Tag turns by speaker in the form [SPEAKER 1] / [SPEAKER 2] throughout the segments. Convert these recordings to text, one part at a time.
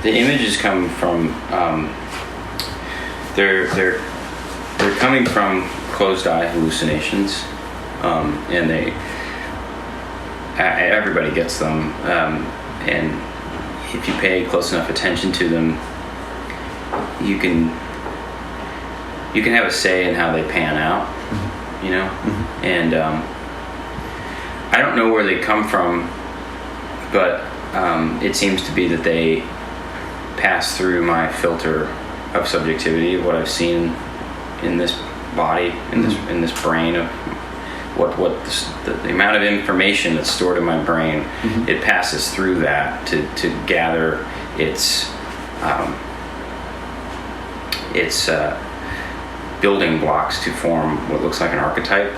[SPEAKER 1] the images come from they're coming from closed eye hallucinations, and everybody gets them, and if you pay close enough attention to them, you can have a say in how they pan out, you know. And I don't know where they come from, but it seems to be that they pass through my filter of subjectivity, of what I've seen in this body, in this brain, of the amount of information that's stored in my brain. It passes through that to gather its building blocks to form what looks like an archetype.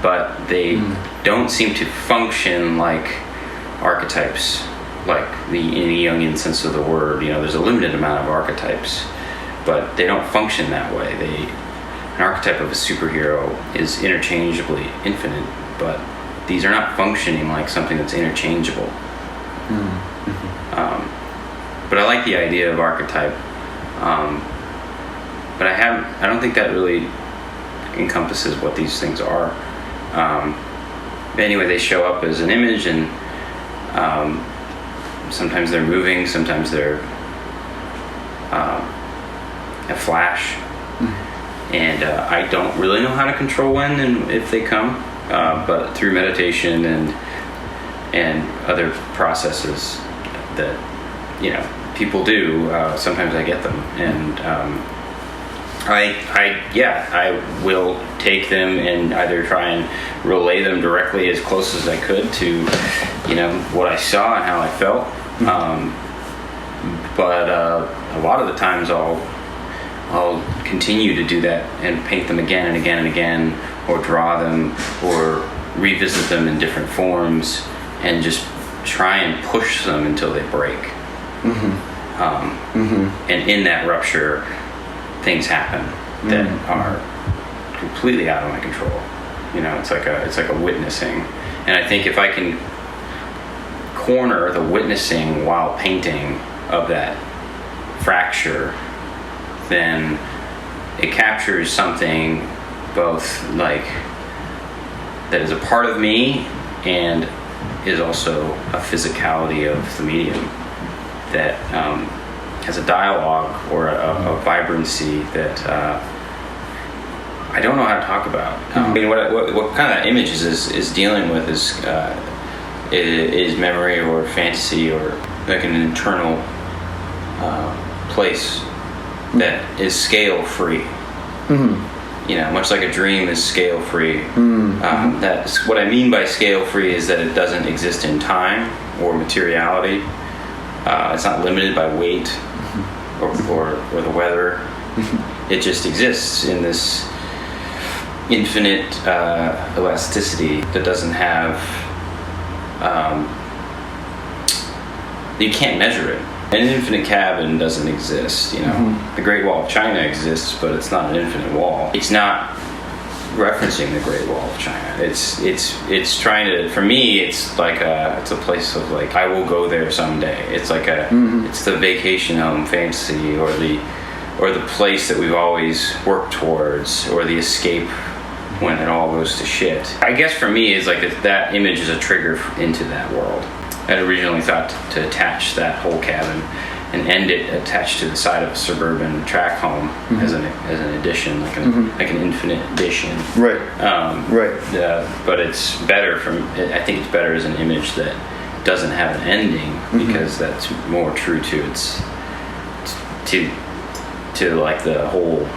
[SPEAKER 1] But they don't seem to function like archetypes, like in the Jungian sense of the word. You know, there's a limited amount of archetypes, but they don't function that way. An archetype of a superhero is interchangeably infinite, but these are not functioning like something that's interchangeable. But I like the idea of archetype, but I don't think that really encompasses what these things are. Anyway, they show up as an image, and sometimes they're moving, sometimes they're a flash, and I don't really know how to control when and if they come, but through meditation and other processes that, you know, people do, sometimes I get them, and I will take them and either try and relay them directly as close as I could to, you know, what I saw and how I felt. But a lot of the times I'll continue to do that and paint them again and again and again, or draw them, or revisit them in different forms, and just try and push them until they break. And in that rupture, things happen that are completely out of my control. You know, it's like a witnessing, and I think if I can corner the witnessing while painting of that fracture, then it captures something both like that is a part of me and is also a physicality of the medium that has a dialogue or a vibrancy that I don't know how to talk about. I mean, what kind of images is dealing with is memory or fantasy, or like an internal place that is scale free. You know, much like a dream is scale free. That's what I mean by scale free, is that it doesn't exist in time or materiality. It's not limited by weight or the weather. It just exists in this infinite elasticity that doesn't have. You can't measure it. An infinite cabin doesn't exist. You know, the Great Wall of China exists, but it's not an infinite wall. It's not referencing the Great Wall of China. It's trying to. For me, it's like it's a place of like, I will go there someday. It's like it's the vacation home fantasy, or the place that we've always worked towards, or the escape when it all goes to shit. I guess for me, it's like that image is a trigger into that world. I'd originally thought to attach that whole cabin and end it attached to the side of a suburban track home as an addition, like an infinite addition. Right. But it's better I think it's better as an image that doesn't have an ending, because that's more true to its to like the whole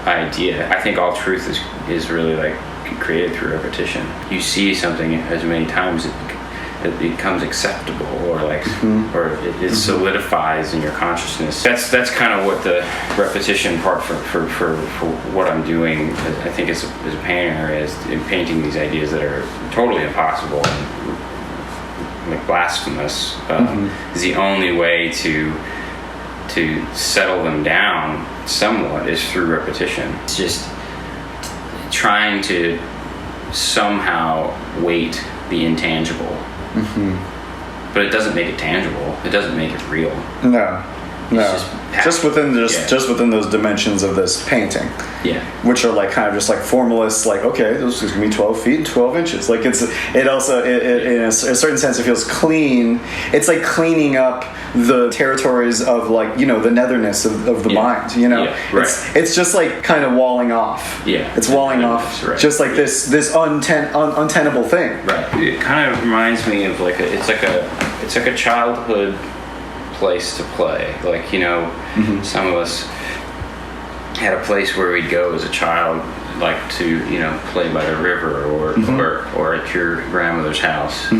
[SPEAKER 1] idea. I think all truth is really like created through repetition. You see something as many times it becomes acceptable, or like, or it solidifies in your consciousness. That's kind of what the repetition part for what I'm doing, I think, is a painting area, is in painting these ideas that are totally impossible and like blasphemous. Is the only way to settle them down somewhat is through repetition. It's just trying to somehow weight the intangible. but it doesn't make it tangible. It doesn't make it real.
[SPEAKER 2] No. Just within those dimensions of this painting.
[SPEAKER 1] Yeah.
[SPEAKER 2] Which are like kind of just like formalists, like, okay, this is gonna be 12 feet and 12 inches. Like it also in a certain sense it feels clean. It's like cleaning up the territories of, like, the netherness of the mind,
[SPEAKER 1] Yeah, right.
[SPEAKER 2] It's just like kind of walling off.
[SPEAKER 1] Yeah.
[SPEAKER 2] It's walling off,
[SPEAKER 1] right.
[SPEAKER 2] just like this untenable thing.
[SPEAKER 1] Right. It kind of reminds me of it's like a childhood place to play. Like, some of us had a place where we'd go as a child, like to play by the river or at your grandmother's house.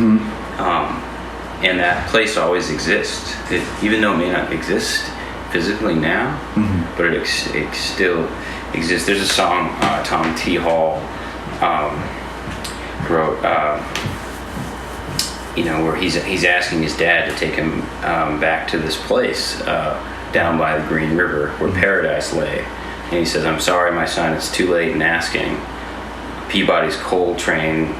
[SPEAKER 1] And that place always exists, even though it may not exist physically now, but it still exists. There's a song Tom T. Hall wrote, where he's asking his dad to take him back to this place down by the Green River where paradise lay. And he says, "I'm sorry, my son, it's too late in asking. Peabody's coal train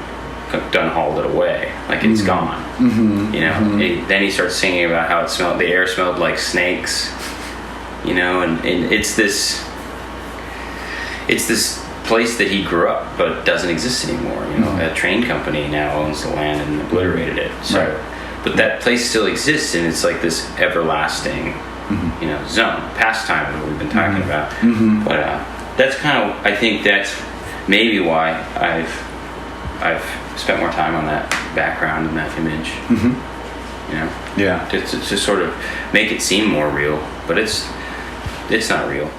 [SPEAKER 1] done hauled it away. Like, it's gone." And then he starts singing about how the air smelled like snakes, and it's this place that he grew up, but doesn't exist anymore. A train company now owns the land and obliterated it. So, but that place still exists, and it's like this everlasting, zone. Pastime is what we've been talking about. But that's kind of, I think that's maybe why I've spent more time on that background and that image.
[SPEAKER 2] Yeah.
[SPEAKER 1] To sort of make it seem more real, but it's not real.